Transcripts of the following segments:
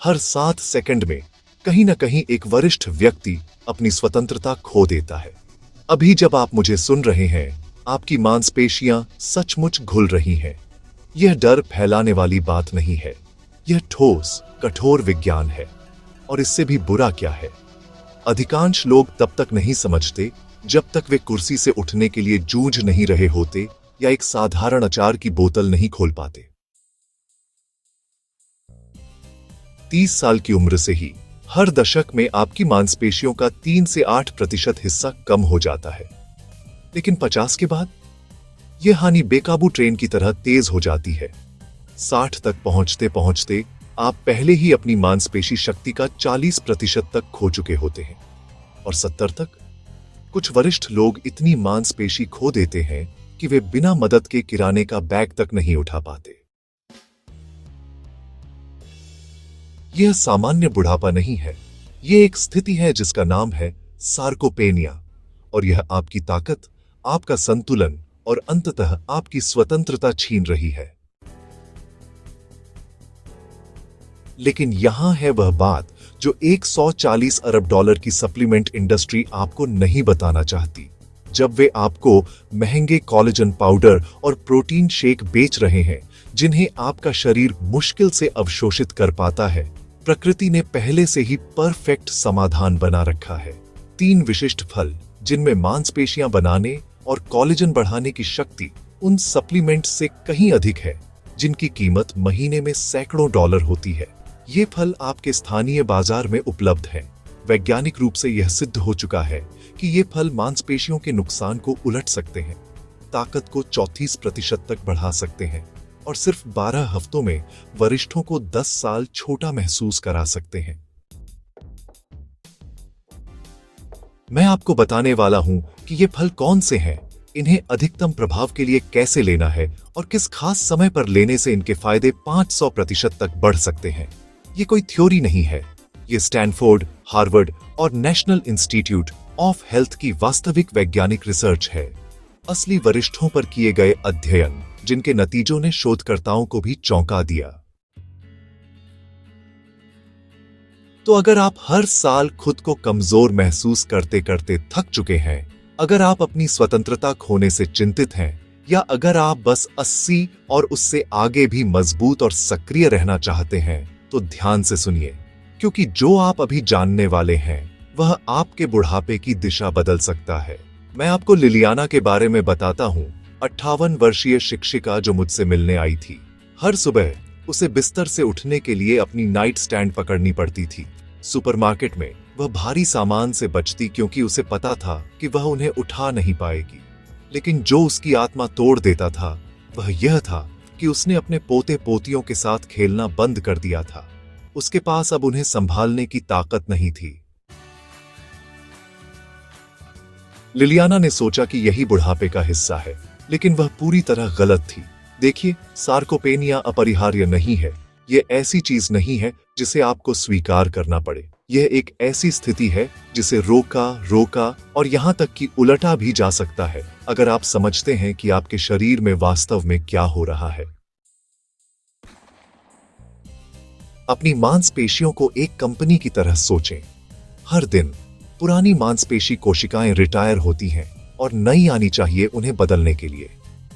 हर 7 second में कहीं न कहीं एक वरिष्ठ व्यक्ति अपनी स्वतंत्रता खो देता है। अभी जब आप मुझे सुन रहे हैं, आपकी मांसपेशियां सचमुच घुल रही हैं। यह डर फैलाने वाली बात नहीं है। यह ठोस, कठोर विज्ञान है। और इससे भी बुरा क्या है? अधिकांश लोग तब तक नहीं समझते जब तक वे कुर्सी से उठने के लिए जूझ नहीं रहे होते या एक साधारण अचार की बोतल नहीं खोल पाते। 30 साल की उम्र से ही हर दशक में आपकी मांसपेशियों का 3 से 8% हिस्सा कम हो जाता है। लेकिन 50 के बाद यह हानि बेकाबू ट्रेन की तरह तेज हो जाती है। 60 तक पहुंचते पहुंचते आप पहले ही अपनी मांसपेशी शक्ति का 40% तक खो चुके होते हैं। और 70 तक कुछ वरिष्ठ लोग इतनी मांसपेशी खो देते हैं कि वे बिना मदद के किराने का बैग तक नहीं उठा पाते। यह सामान्य बुढ़ापा नहीं है। यह एक स्थिति है जिसका नाम है सार्कोपेनिया। और यह आपकी ताकत, आपका संतुलन और अंततः आपकी स्वतंत्रता छीन रही है। लेकिन यहां है वह बात जो 140 अरब डॉलर की सप्लीमेंट इंडस्ट्री आपको नहीं बताना चाहती। जब वे आपको महंगे कोलेजन पाउडर और प्रोटीन शेक बेच रहे हैं जिन्हें आपका शरीर मुश्किल से अवशोषित कर पाता है, प्रकृति ने पहले से ही परफेक्ट समाधान बना रखा है। 3 विशिष्ट फल जिनमें मांसपेशियां बनाने और कोलेजन बढ़ाने की शक्ति उन सप्लीमेंट से कहीं अधिक है, जिनकी कीमत महीने में सैकड़ों डॉलर होती है। ये फल आपके स्थानीय बाजार में उपलब्ध हैं। वैज्ञानिक रूप से यह सिद्ध हो चुका है कि ये फल मांसपेशियों के नुकसान को उलट सकते हैं, ताकत को 34% तक बढ़ा सकते हैं और सिर्फ 12 हफ्तों में वरिष्ठों को 10 साल छोटा महसूस करा सकते हैं। मैं आपको बताने वाला हूं कि ये फल कौन से हैं, इन्हें अधिकतम प्रभाव के लिए कैसे लेना है और किस खास समय पर लेने से इनके फायदे 500% तक बढ़ सकते हैं। ये कोई थ्योरी नहीं है। ये स्टैनफोर्ड, हार्वर्ड और नेशनल इंस्टीट्यूट ऑफ हेल्थ की वास्तविक वैज्ञानिक रिसर्च है। असली वरिष्ठों पर किए गए अध्ययन जिनके नतीजों ने शोधकर्ताओं को भी चौंका दिया। तो अगर आप हर साल खुद को कमजोर महसूस करते करते थक चुके हैं, अगर आप अपनी स्वतंत्रता खोने से चिंतित हैं, या अगर आप बस 80 और उससे आगे भी मजबूत और सक्रिय रहना चाहते हैं, तो ध्यान से सुनिए, क्योंकि जो आप अभी जानने वाले हैं वह आपके बुढ़ापे की दिशा बदल सकता है। मैं आपको लिलियाना के बारे में बताता हूं, 58 वर्षीय शिक्षिका जो मुझसे मिलने आई थी। हर सुबह उसे बिस्तर से उठने के लिए अपनी नाइट स्टैंड पकड़नी पड़ती थी। सुपरमार्केट में वह भारी सामान से बचती क्योंकि उसे पता था कि वह उन्हें उठा नहीं पाएगी। लेकिन जो उसकी आत्मा तोड़ देता था वह यह था कि उसने अपने पोते पोतियों के साथ खेलना बंद कर दिया था। उसके पास अब उन्हें संभालने की ताकत नहीं थी। लिलियाना ने सोचा कि यही बुढ़ापे का हिस्सा है, लेकिन वह पूरी तरह गलत थी। देखिए, सार्कोपेनिया अपरिहार्य नहीं है। यह ऐसी चीज नहीं है जिसे आपको स्वीकार करना पड़े। यह एक ऐसी स्थिति है जिसे रोका और यहां तक कि उलटा भी जा सकता है, अगर आप समझते हैं कि आपके शरीर में वास्तव में क्या हो रहा है। अपनी मांसपेशियों को एक कंपनी की तरह सोचें। हर दिन पुरानी मांसपेशी कोशिकाएं रिटायर होती हैं और नई आनी चाहिए उन्हें बदलने के लिए।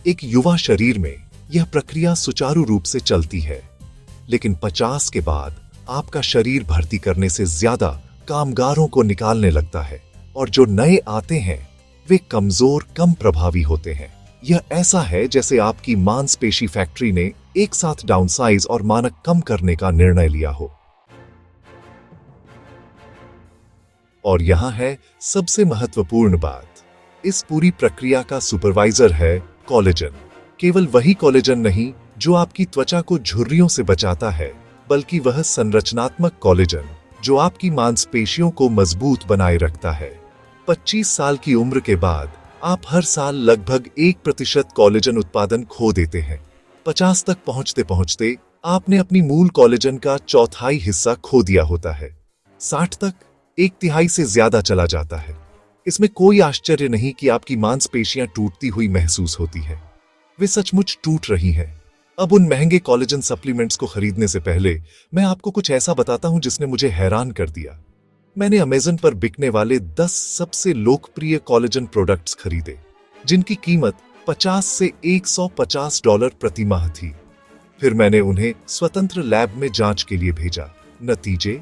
एक युवा शरीर में यह प्रक्रिया सुचारू रूप से चलती है, लेकिन 50 के बाद आपका शरीर भर्ती करने से ज्यादा कामगारों को निकालने लगता है और जो नए आते हैं वे कमजोर, कम प्रभावी होते हैं। यह ऐसा है जैसे आपकी मांसपेशी फैक्ट्री ने एक साथ डाउनसाइज और मानक कम करने का निर्णय लिया हो। और यहां है सबसे महत्वपूर्ण बात, इस पूरी प्रक्रिया का सुपरवाइजर है कोलेजन। केवल वही कोलेजन नहीं जो आपकी त्वचा को झुर्रियों से बचाता है, बल्कि वह संरचनात्मक कोलेजन जो आपकी मांसपेशियों को मजबूत बनाए रखता है। 25 साल की उम्र के बाद आप हर साल लगभग 1% कोलेजन उत्पादन खो देते हैं। 50 तक पहुंचते पहुंचते आपने अपनी मूल कोलेजन का चौथाई हिस्सा खो दिया होता है। 60 तक 1/3 से ज्यादा चला जाता है। इसमें कोई आश्चर्य नहीं कि आपकी मांसपेशियां टूटती हुई महसूस होती है। वे सचमुच टूट रही हैं। अब उन महंगे कोलेजन सप्लीमेंट्स को खरीदने से पहले मैं आपको कुछ ऐसा बताता हूं जिसने मुझे हैरान कर दिया। मैंने अमेज़न पर बिकने वाले 10 सबसे लोकप्रिय कोलेजन प्रोडक्ट्स खरीदे, जिनकी कीमत 50 से $150 प्रति माह थी। फिर मैंने उन्हें स्वतंत्र लैब में जांच के लिए भेजा। नतीजे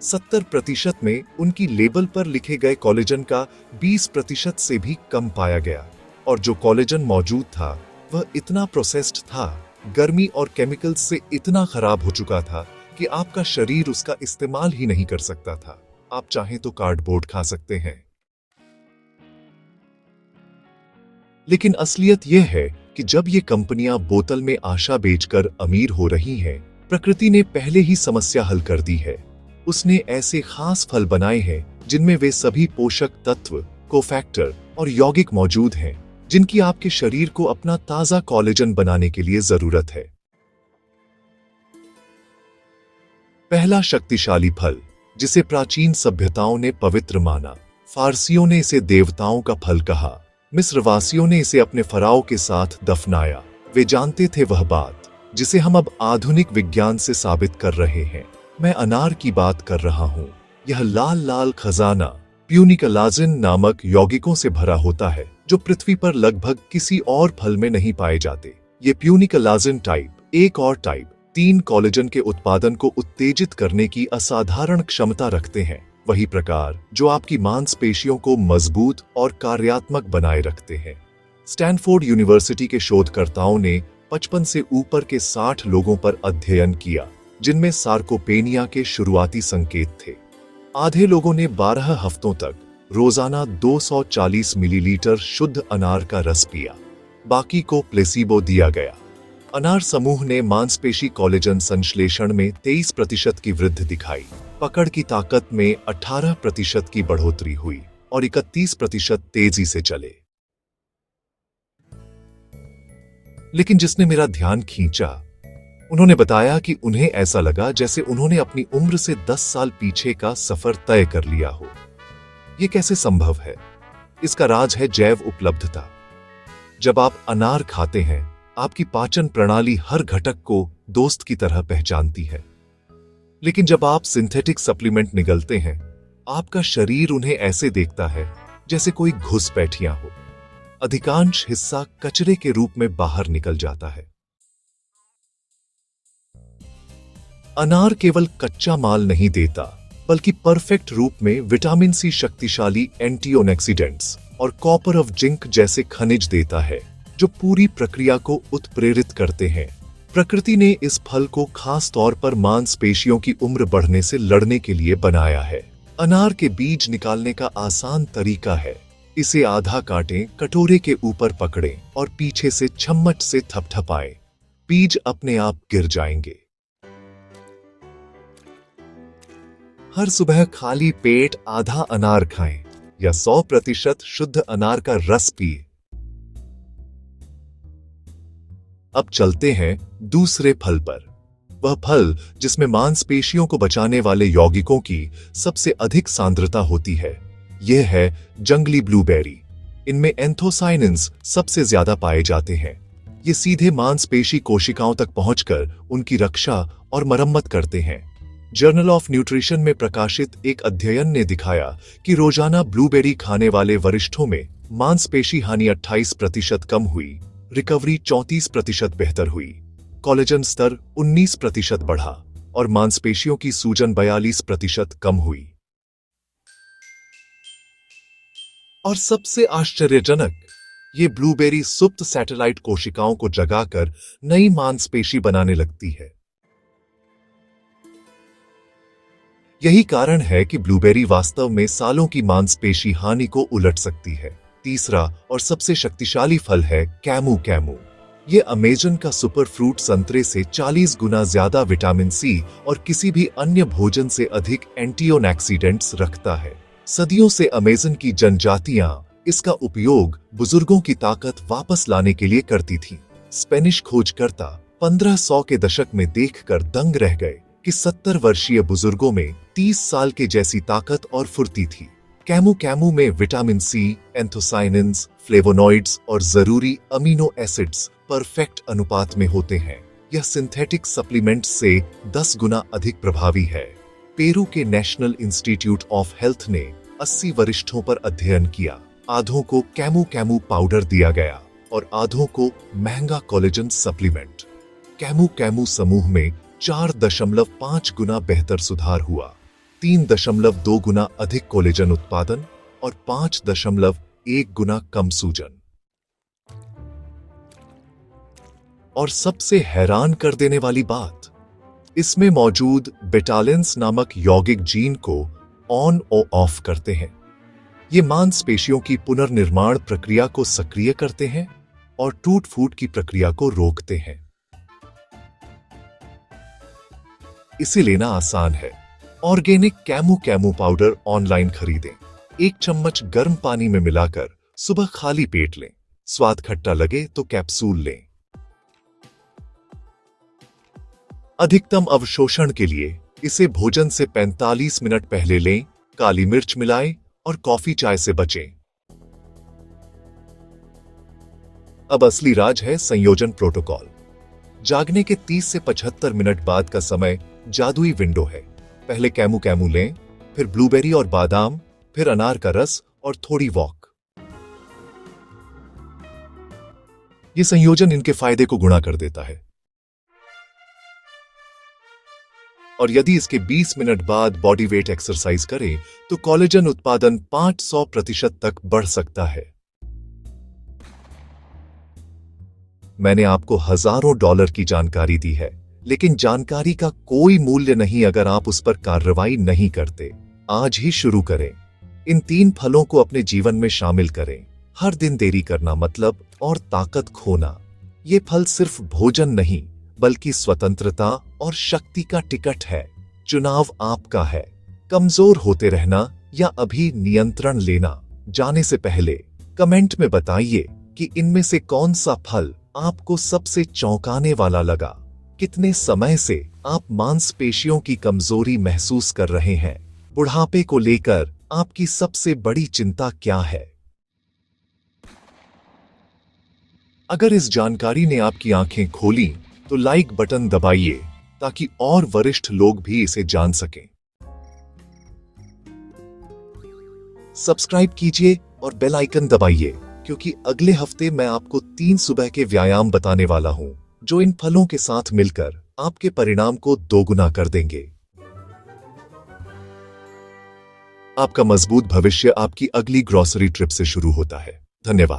70% में उनकी लेबल पर लिखे गए कोलेजन का 20% से भी कम पाया गया, और जो कोलेजन मौजूद था वह इतना प्रोसेस्ड था, गर्मी और केमिकल्स से इतना खराब हो चुका था कि आपका शरीर उसका इस्तेमाल ही नहीं कर सकता था। आप चाहें तो कार्डबोर्ड खा सकते हैं। लेकिन असलियत यह है कि जब ये कंपनियां बोतल में आशा बेचकर अमीर हो रही हैं, प्रकृति ने पहले ही समस्या हल कर दी है। उसने ऐसे खास फल बनाए हैं जिनमें वे सभी पोषक तत्व, कोफैक्टर और यौगिक मौजूद हैं जिनकी आपके शरीर को अपना ताजा कोलेजन बनाने के लिए जरूरत है। पहला शक्तिशाली फल, जिसे प्राचीन सभ्यताओं ने पवित्र माना। फारसियों ने इसे देवताओं का फल कहा, मिस्रवासियों ने इसे अपने फराओं के साथ दफनाया। वे जानते थे वह बात जिसे हम अब आधुनिक विज्ञान से साबित कर रहे हैं। मैं अनार की बात कर रहा हूं। यह लाल लाल खजाना प्यूनिकलाजिन नामक यौगिकों से भरा होता है, जो पृथ्वी पर लगभग किसी और फल में नहीं पाए जाते। ये प्यूनिकलाजिन टाइप 1 और टाइप 3 कोलेजन के उत्पादन को उत्तेजित करने की असाधारण क्षमता रखते हैं, वही प्रकार जो आपकी मांसपेशियों को मजबूत और कार्यात्मक बनाए रखते हैं। स्टैनफोर्ड यूनिवर्सिटी के शोधकर्ताओं ने 55 से ऊपर के 60 लोगों पर अध्ययन किया, जिनमें सार्कोपेनिया के शुरुआती संकेत थे। आधे लोगों ने 12 हफ्तों तक रोजाना 240 मिलीलीटर शुद्ध अनार का रस पिया, बाकी को प्लेसिबो दिया गया। अनार समूह ने मांसपेशी कोलेजन संश्लेषण में 23% की वृद्धि दिखाई, पकड़ की ताकत में 18% की बढ़ोतरी हुई और 31% तेजी से चले। लेकिन जिसने मेरा ध्यान खींचा, उन्होंने बताया कि उन्हें ऐसा लगा जैसे उन्होंने अपनी उम्र से 10 साल पीछे का सफर तय कर लिया हो। यह कैसे संभव है? इसका राज है जैव उपलब्धता। जब आप अनार खाते हैं, आपकी पाचन प्रणाली हर घटक को दोस्त की तरह पहचानती है। लेकिन जब आप सिंथेटिक सप्लीमेंट निगलते हैं, आपका शरीर उन्हें ऐसे देखता है जैसे कोई घुसपैठिया हो। अधिकांश हिस्सा कचरे के रूप में बाहर निकल जाता है। अनार केवल कच्चा माल नहीं देता, बल्कि परफेक्ट रूप में विटामिन सी, शक्तिशाली एंटीऑक्सीडेंट्स और कॉपर ऑफ जिंक जैसे खनिज देता है, जो पूरी प्रक्रिया को उत्प्रेरित करते हैं। प्रकृति ने इस फल को खास तौर पर मांसपेशियों की उम्र बढ़ने से लड़ने के लिए बनाया है। अनार के बीज निकालने का आसान तरीका है। इसे आधा काटें, कटोरे के ऊपर पकड़ें और पीछे से चम्मच से थपथपाएं। बीज अपने आप गिर जाएंगे। हर सुबह खाली पेट आधा अनार खाएं या 100% शुद्ध अनार का रस पिए। अब चलते हैं दूसरे फल पर। वह फल जिसमें मांसपेशियों को बचाने वाले यौगिकों की सबसे अधिक सांद्रता होती है, यह है जंगली ब्लूबेरी। इनमें एंथोसाइनिन्स सबसे ज्यादा पाए जाते हैं। ये सीधे मांसपेशी कोशिकाओं तक पहुंचकर उनकी रक्षा और मरम्मत करते हैं। जर्नल ऑफ न्यूट्रिशन में प्रकाशित एक अध्ययन ने दिखाया कि रोजाना ब्लूबेरी खाने वाले वरिष्ठों में मांसपेशी हानि 28% कम हुई, रिकवरी 34% बेहतर हुई, कोलेजन स्तर 19% बढ़ा और मांसपेशियों की सूजन 42% कम हुई। और सबसे आश्चर्यजनक, ये ब्लूबेरी सुप्त सैटेलाइट कोशिकाओं को जगाकर नई मांसपेशी बनाने लगती है। यही कारण है कि ब्लूबेरी वास्तव में सालों की मांसपेशी हानि को उलट सकती है। तीसरा और सबसे शक्तिशाली फल है कैमू कैमू। ये अमेज़न का सुपर फ्रूट संतरे से 40 गुना ज्यादा विटामिन सी और किसी भी अन्य भोजन से अधिक एंटीऑक्सीडेंट्स रखता है। सदियों से अमेज़न की जनजातियां इसका उपयोग बुजुर्गों की ताकत वापस लाने के लिए करती थीं। स्पेनिश खोजकर्ता 1500 के दशक में देखकर दंग रह गए कि 70 वर्षीय बुजुर्गों में 30 साल के जैसी ताकत और फुर्ती थी। कैमू कैमू में विटामिन सी, एंथोसाइनिन्स, फ्लेवोनॉइड्स और जरूरी अमीनो एसिड्स परफेक्ट अनुपात में होते हैं। यह सिंथेटिक सप्लीमेंट से 10 गुना अधिक प्रभावी है। पेरू के नेशनल इंस्टीट्यूट ऑफ हेल्थ ने 80 वरिष्ठों पर अध्ययन किया। आधों को कैमू कैमू पाउडर दिया गया और आधों को महंगा कोलेजन सप्लीमेंट। कैमू कैमू समूह में 4.5 गुना बेहतर सुधार हुआ, 3.2 गुना अधिक कोलेजन उत्पादन और 5.1 गुना कम सूजन। और सबसे हैरान कर देने वाली बात, इसमें मौजूद बेटालिन्स नामक यौगिक जीन को ऑन और ऑफ करते हैं। ये मांसपेशियों की पुनर्निर्माण प्रक्रिया को सक्रिय करते हैं और टूट फूट की प्रक्रिया को रोकते हैं। इसे लेना आसान है। Organic Camus Camus powder online खरीदें। 1 चम्मच गर्म पानी में मिलाकर सुबह खाली पेट लें। स्वाद खट्टा लगे तो कैप्सूल लें। अधिकतम अवशोषण के लिए इसे भोजन से 45 मिनट पहले लें। काली मिर्च मिलाएं और कॉफी चाय से बचें। अब असली राज है संयोजन प्रोटोकॉल। जागने के 30 से 75 मिनट बाद का समय जादुई विंडो है। पहले कैमू कैमू लें, फिर ब्लूबेरी और बादाम, फिर अनार का रस और थोड़ी वॉक। यह संयोजन इनके फायदे को गुणा कर देता है। और यदि इसके 20 मिनट बाद बॉडी वेट एक्सरसाइज करें तो कोलेजन उत्पादन 500% तक बढ़ सकता है। मैंने आपको हजारों डॉलर की जानकारी दी है, लेकिन जानकारी का कोई मूल्य नहीं अगर आप उस पर कार्रवाई नहीं करते। आज ही शुरू करें। इन 3 फलों को अपने जीवन में शामिल करें। हर दिन देरी करना मतलब और ताकत खोना। ये फल सिर्फ भोजन नहीं बल्कि स्वतंत्रता और शक्ति का टिकट है। चुनाव आपका है। कमजोर होते रहना या अभी नियंत्रण लेना। जाने से पहले कमेंट में बताइए कि इनमें से कौन सा फल आपको सबसे चौंकाने वाला लगा। कितने समय से आप मांसपेशियों की कमजोरी महसूस कर रहे हैं? बुढ़ापे को लेकर आपकी सबसे बड़ी चिंता क्या है? अगर इस जानकारी ने आपकी आंखें खोली तो लाइक बटन दबाइए ताकि और वरिष्ठ लोग भी इसे जान सकें। सब्सक्राइब कीजिए और बेल आइकन दबाइए, क्योंकि अगले हफ्ते मैं आपको 3 सुबह के व्यायाम बताने वाला हूं जो इन फलों के साथ मिलकर आपके परिणाम को दोगुना कर देंगे। आपका मजबूत भविष्य आपकी अगली ग्रोसरी ट्रिप से शुरू होता है। धन्यवाद।